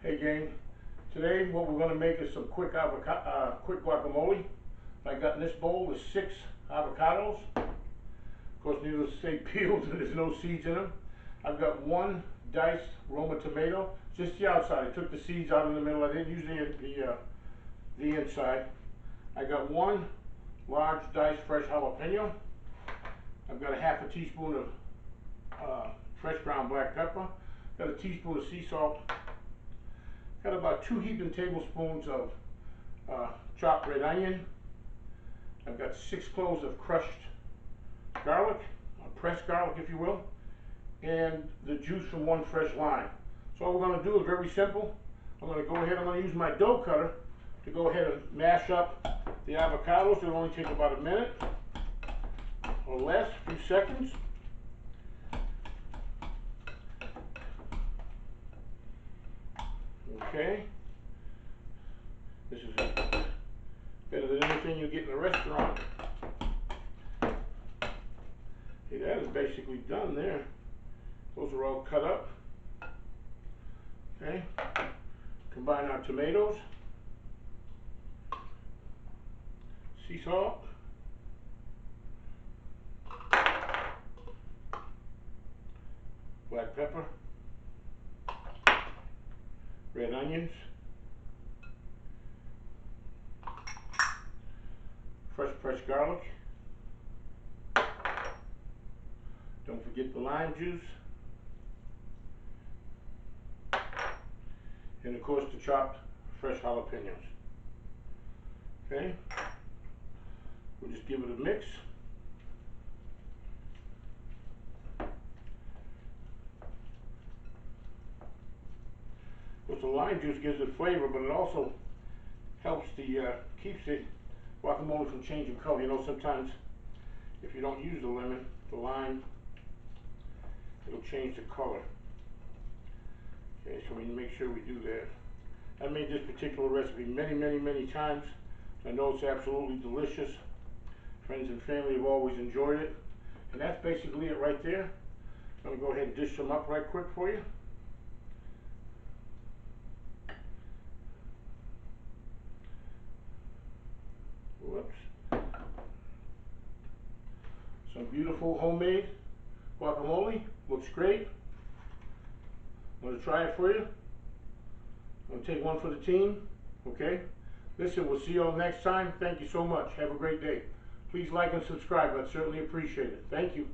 Hey gang, today what we're going to make is some quick guacamole. I got in this bowl is 6 avocados. Of course, needless to say, peeled and there's no seeds in them. I've got 1 diced Roma tomato, just the outside. I took the seeds out in the middle. I didn't use the inside. I got 1 large diced fresh jalapeno. I've got a half a teaspoon of fresh ground black pepper. Got a teaspoon of sea salt. Got about 2 heaping tablespoons of chopped red onion. I've got 6 cloves of crushed garlic, pressed garlic if you will, and the juice from 1 fresh lime. So all we're going to do is very simple. I'm going to go ahead, I'm going to use my dough cutter to go ahead and mash up the avocados. It'll only take about a minute or less, a few seconds. Okay, this is better than anything you get in a restaurant. Okay, that is basically done there. Those are all cut up. Okay, combine our tomatoes, sea salt, black pepper, red onions, fresh pressed garlic. Don't forget the lime juice. And of course the chopped fresh jalapenos. Okay, we'll just give it a mix. Of course the lime juice gives it flavor, but it also helps keeps the guacamole from changing color. You know, sometimes if you don't use the lime, it'll change the color. Okay, so we make sure we do that. I made this particular recipe many times. I know it's absolutely delicious. Friends and family have always enjoyed it. And that's basically it right there. I'm going to go ahead and dish them up right quick for you. Whoops. Some beautiful homemade guacamole. Looks great. I'm going to try it for you. I'm going to take one for the team. Okay? Listen, we'll see you all next time. Thank you so much. Have a great day. Please like and subscribe. I'd certainly appreciate it. Thank you.